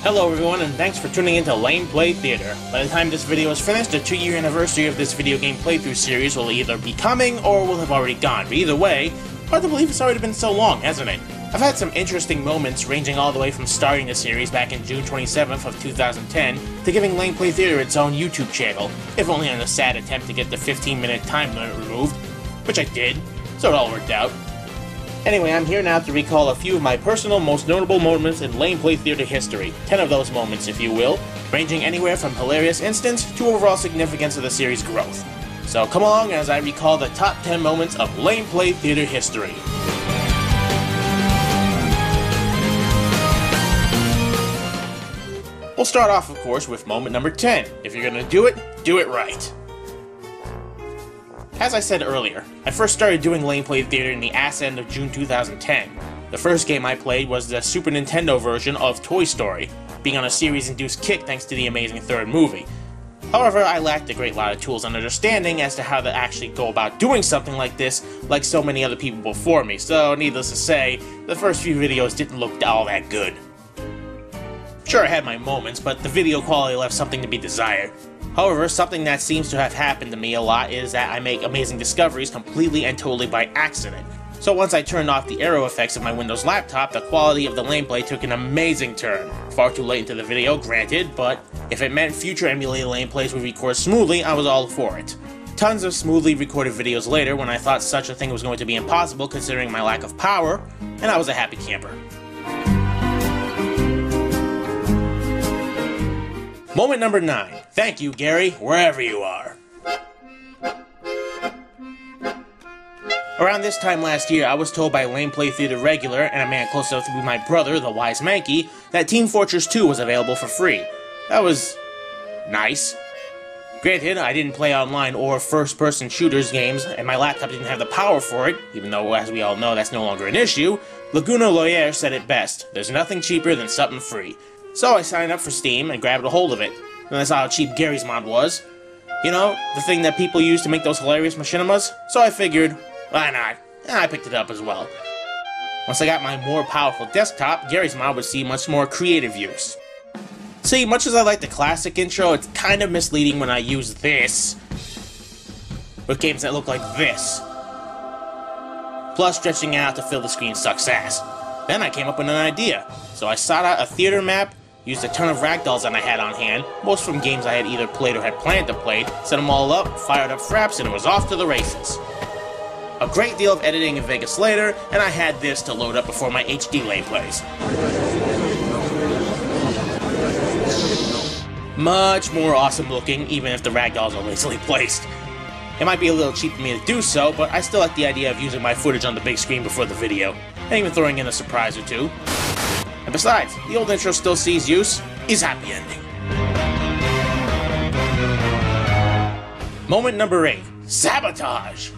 Hello everyone, and thanks for tuning into Lameplay Theater. By the time this video is finished, the 2-year anniversary of this video game playthrough series will either be coming or will have already gone, but either way, hard to believe it's already been so long, hasn't it? I've had some interesting moments ranging all the way from starting the series back in June 27th of 2010 to giving Lameplay Theater its own YouTube channel, if only in a sad attempt to get the 15-minute time limit removed, which I did, so it all worked out. Anyway, I'm here now to recall a few of my personal most notable moments in Lameplay Theater history, 10 of those moments if you will, ranging anywhere from hilarious instants to overall significance of the series' growth. So come along as I recall the top 10 moments of Lameplay Theater history. We'll start off, of course, with moment number 10. If you're gonna do it right. As I said earlier, I first started doing Lameplay Theater in the ass end of June 2010. The first game I played was the Super Nintendo version of Toy Story, being on a series-induced kick thanks to the amazing third movie. However, I lacked a great lot of tools and understanding as to how to actually go about doing something like this, like so many other people before me, so needless to say, the first few videos didn't look all that good. Sure, I had my moments, but the video quality left something to be desired. However, something that seems to have happened to me a lot is that I make amazing discoveries completely and totally by accident. So once I turned off the aero effects of my Windows laptop, the quality of the Lameplay took an amazing turn. Far too late into the video, granted, but if it meant future emulated Lameplays would record smoothly, I was all for it. Tons of smoothly recorded videos later when I thought such a thing was going to be impossible considering my lack of power, and I was a happy camper. Moment number 9. Thank you, Gary, wherever you are. Around this time last year, I was told by Lameplay Theater regular, and a man close enough to be my brother, the Wise Mankey, that Team Fortress 2 was available for free. That was nice. Granted, I didn't play online or first-person shooters games, and my laptop didn't have the power for it, even though, as we all know, that's no longer an issue. Laguna Loyer said it best, there's nothing cheaper than something free. So I signed up for Steam and grabbed a hold of it. And I saw how cheap Gary's mod was. You know, the thing that people use to make those hilarious machinimas? So I figured, why not? And I picked it up as well. Once I got my more powerful desktop, Gary's mod would see much more creative use. See, much as I like the classic intro, it's kind of misleading when I use this with games that look like this. Plus, stretching it out to fill the screen sucks ass. Then I came up with an idea. So I sought out a theater map, used a ton of ragdolls that I had on hand, most from games I had either played or had planned to play, set them all up, fired up fraps, and it was off to the races. A great deal of editing in Vegas later, and I had this to load up before my HD lane plays. Much more awesome looking, even if the ragdolls are lazily placed. It might be a little cheap for me to do so, but I still like the idea of using my footage on the big screen before the video, and even throwing in a surprise or two. And besides, the old intro still sees use, is happy ending. Moment number 8. Sabotage!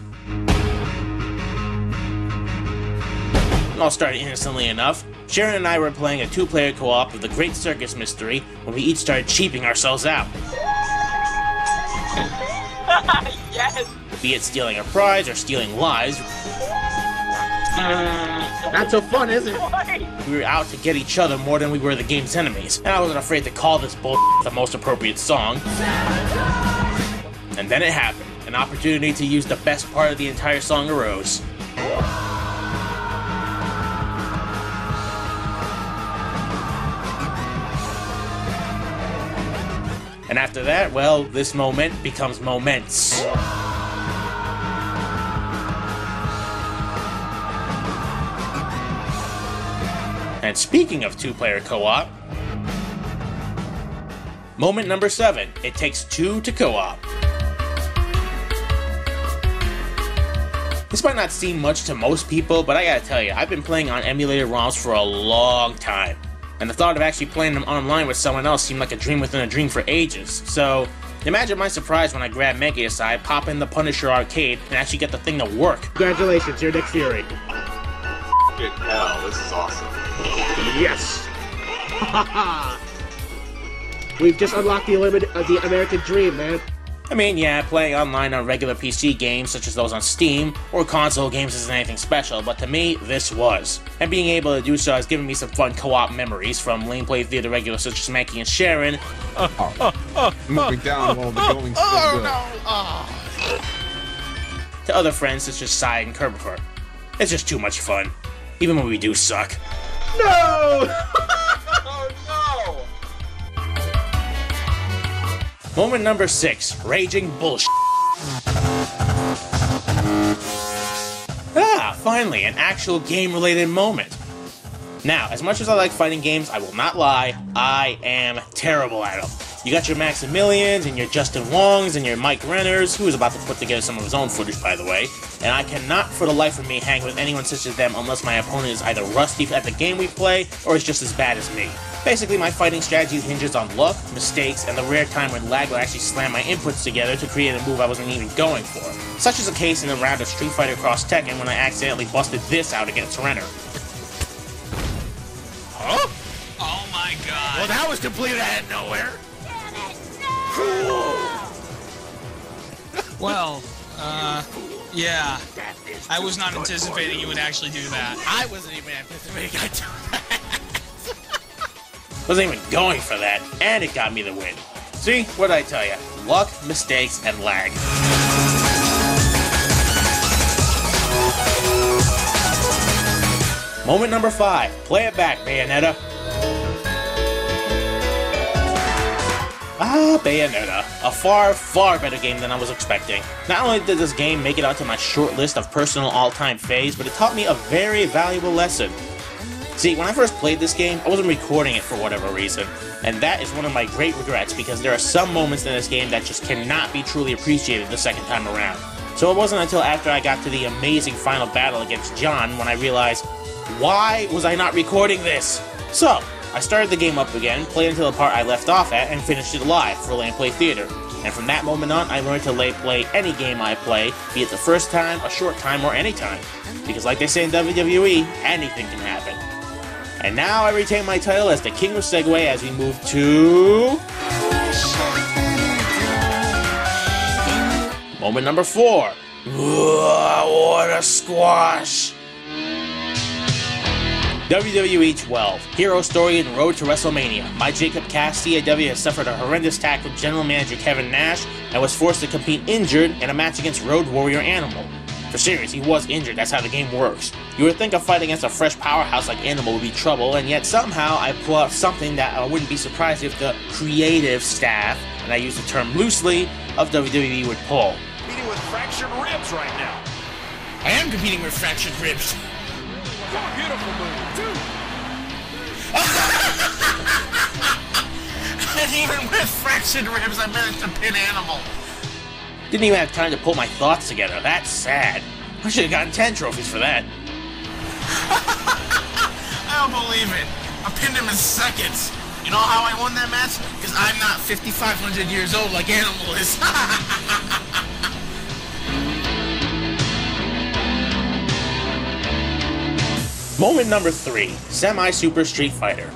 It all started innocently enough. Sharon and I were playing a 2-player co-op of the Great Circus Mystery when we each started cheaping ourselves out. Yes! Be it stealing a prize or stealing lives. Not so fun, is it? We were out to get each other more than we were the game's enemies, and I wasn't afraid to call this bull the most appropriate song. And then it happened. An opportunity to use the best part of the entire song arose. And after that, well, this moment becomes moments. And speaking of 2-player co-op, moment number 7, it takes 2 to co-op. This might not seem much to most people, but I gotta tell you, I've been playing on emulated ROMs for a long time. And the thought of actually playing them online with someone else seemed like a dream within a dream for ages. So, imagine my surprise when I grabbed Mankey aside, pop in the Punisher arcade, and actually get the thing to work. Congratulations, you're Nick Fury. Good hell, this is awesome. Yes! We've just unlocked the American dream, man. I mean, yeah, playing online on regular PC games such as those on Steam or console games isn't anything special, but to me, this was. And being able to do so has given me some fun co-op memories from Lameplay Theater regulars such as Mackey and Sharon. Moving down while the going's still good. To other friends such as Sai and Kerbifer. It's just too much fun, even when we do suck. No! Moment number 6, raging bullshit. Finally, an actual game-related moment. Now, as much as I like fighting games, I will not lie, I am terrible at them. You got your Maximilians, and your Justin Wongs, and your Mike Renners, who is about to put together some of his own footage, by the way, and I cannot for the life of me hang with anyone such as them unless my opponent is either rusty at the game we play, or is just as bad as me. Basically, my fighting strategy hinges on luck, mistakes, and the rare time when lag will actually slam my inputs together to create a move I wasn't even going for. Such is the case in the round of Street Fighter Cross Tekken when I accidentally busted this out against Renner. Huh? Oh my god. Well, that was completely out of nowhere. Well, yeah. I was not anticipating you would actually do that. I wasn't even anticipating I'd do that. Wasn't even going for that, and it got me the win. See, what did I tell you? Luck, mistakes, and lag. Moment number 5. Play it back, Bayonetta. Bayonetta. A far, far better game than I was expecting. Not only did this game make it onto my short list of personal all-time faves, but it taught me a very valuable lesson. See, when I first played this game, I wasn't recording it for whatever reason, and that is one of my great regrets because there are some moments in this game that just cannot be truly appreciated the second time around. So it wasn't until after I got to the amazing final battle against John when I realized, why was I not recording this? So, I started the game up again, played until the part I left off at, and finished it live for Lameplay Theater. And from that moment on, I learned to play any game I play, be it the first time, a short time, or any time. Because like they say in WWE, anything can happen. And now I retain my title as the King of Segway as we move to... Moment number 4. What a squash! WWE 12, Hero Story and Road to WrestleMania. My Jacob Cass CAW has suffered a horrendous attack from General Manager Kevin Nash and was forced to compete injured in a match against Road Warrior Animal. For serious, he was injured, that's how the game works. You would think a fight against a fresh powerhouse like Animal would be trouble, and yet somehow I pull out something that I wouldn't be surprised if the creative staff, and I use the term loosely, of WWE would pull. Competing with fractured ribs right now. I am competing with fractured ribs. Beautiful move, too. And even with fractured ribs, I managed to pin Animal. Didn't even have time to pull my thoughts together. That's sad. I should have gotten 10 trophies for that. I don't believe it. I pinned him in seconds. You know how I won that match? Because I'm not 5,500 years old like Animal is. Moment number 3. Semi-Super Street Fighter.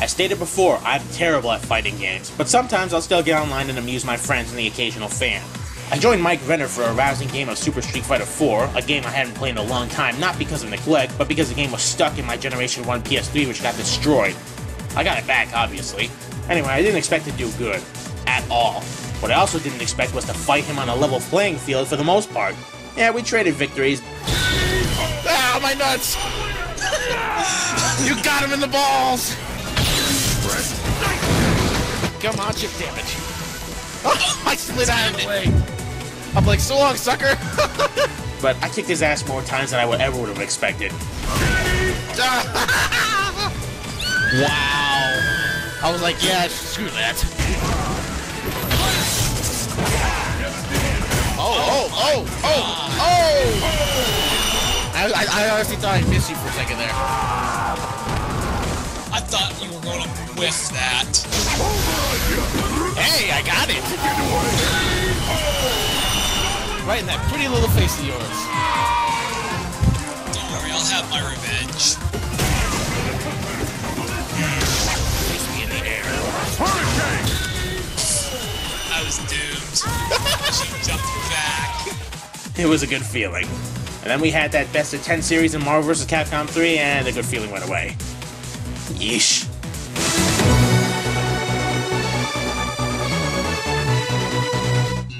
As stated before, I'm terrible at fighting games, but sometimes I'll still get online and amuse my friends and the occasional fan. I joined Mike Renner for a rousing game of Super Street Fighter 4, a game I hadn't played in a long time, not because of neglect, but because the game was stuck in my Generation 1 PS3 which got destroyed. I got it back, obviously. Anyway, I didn't expect to do good. At all. What I also didn't expect was to fight him on a level playing field for the most part. Yeah, we traded victories. Ah, my nuts! You got him in the balls! Come on, chip damage. Oh, I slid out of the way. I'm like, so long, sucker. But I kicked his ass more times than I would have expected. Wow. I was like, yeah, screw that. Oh! I honestly thought I'd miss you for a second there. I thought you were going to whiff that. Hey, I got it! Right in that pretty little face of yours. Don't worry, I'll have my revenge. Face me in the air. I was doomed. She jumped back. It was a good feeling. And then we had that best of 10 series in Marvel vs. Capcom 3, and the good feeling went away. Yeesh.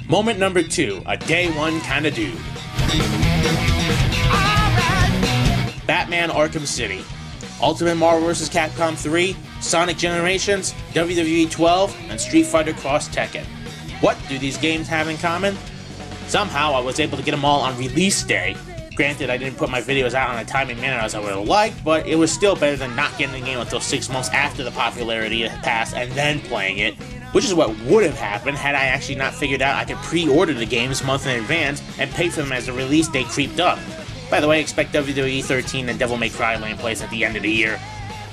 Moment number 2, a day one kinda dude. Batman Arkham City, Ultimate Marvel vs. Capcom 3, Sonic Generations, WWE 12, and Street Fighter Cross Tekken. What do these games have in common? Somehow I was able to get them all on release day. Granted, I didn't put my videos out in a timely manner as I would have liked, but it was still better than not getting the game until 6 months after the popularity had passed and then playing it, which is what would have happened had I actually not figured out I could pre-order the games months in advance and pay for them as the release date creeped up. By the way, expect WWE 13 and Devil May Cry Lane plays at the end of the year.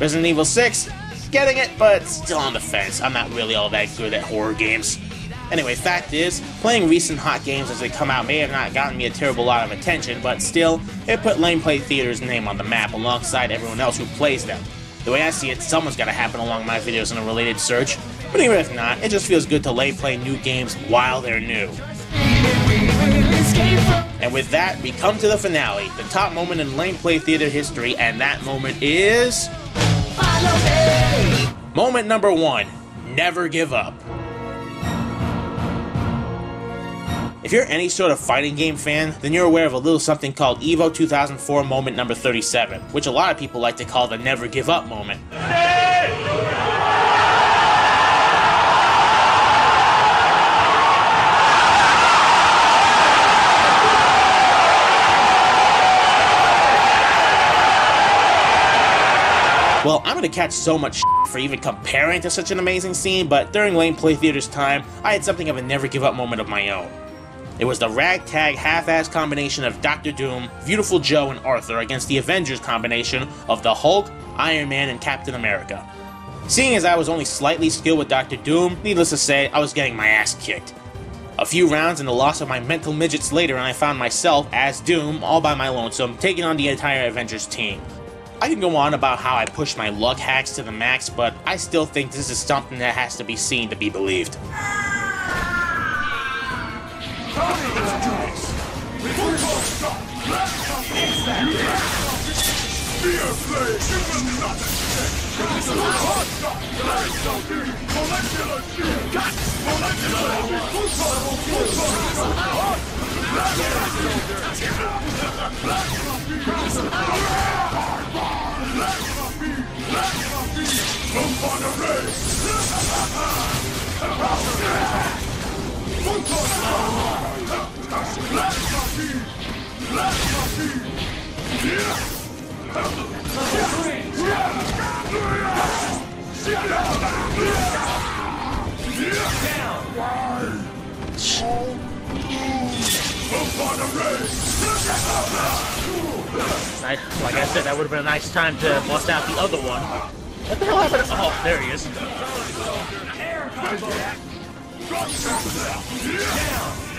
Resident Evil 6, getting it, but still on the fence. I'm not really all that good at horror games. Anyway, fact is, playing recent hot games as they come out may have not gotten me a terrible lot of attention, but still, it put Lameplay Theater's name on the map alongside everyone else who plays them. The way I see it, someone's gotta happen along my videos in a related search, but even if not, it just feels good to play new games while they're new. And with that, we come to the finale, the top moment in Lameplay Theater history, and that moment is... Moment number 1, never give up. If you're any sort of fighting game fan, then you're aware of a little something called EVO 2004 moment number 37, which a lot of people like to call the never give up moment. Well, I'm gonna catch so much shit for even comparing to such an amazing scene, but during Lameplay Theater's time, I had something of a never give up moment of my own. It was the ragtag half-ass combination of Dr. Doom, Beautiful Joe, and Arthur against the Avengers combination of the Hulk, Iron Man, and Captain America. Seeing as I was only slightly skilled with Dr. Doom, needless to say, I was getting my ass kicked. A few rounds and the loss of my mental midgets later, and I found myself, as Doom, all by my lonesome, taking on the entire Avengers team. I can go on about how I pushed my luck hacks to the max, but I still think this is something that has to be seen to be believed. Like I said, that would have been a nice time to bust out the other one. What the hell happened? Oh, there he is.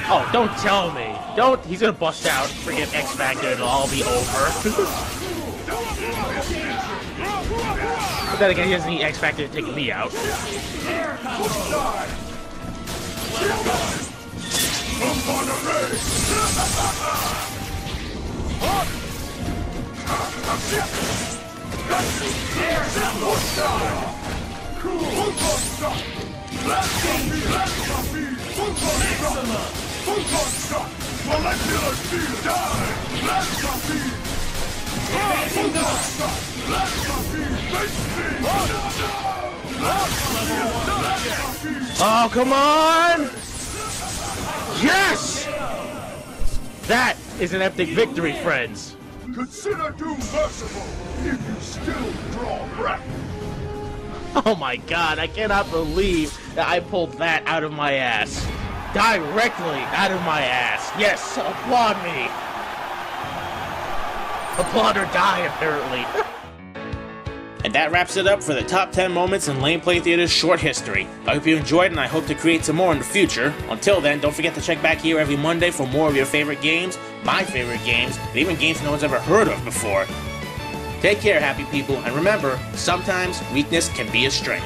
Oh, don't tell me. Don't. He's gonna bust out freaking X Factor and it'll all be over. But then again, he doesn't need X Factor to take me out. Oh, come on! Yes! That is an epic victory, friends. Consider Doom merciful if you still draw breath. Oh my god, I cannot believe that I pulled that out of my ass. Directly out of my ass. Yes, applaud me. Applaud or die, apparently. And that wraps it up for the top 10 moments in Lameplay Theater's short history. I hope you enjoyed, and I hope to create some more in the future. Until then, don't forget to check back here every Monday for more of your favorite games, my favorite games, and even games no one's ever heard of before. Take care, happy people, and remember, sometimes weakness can be a strength.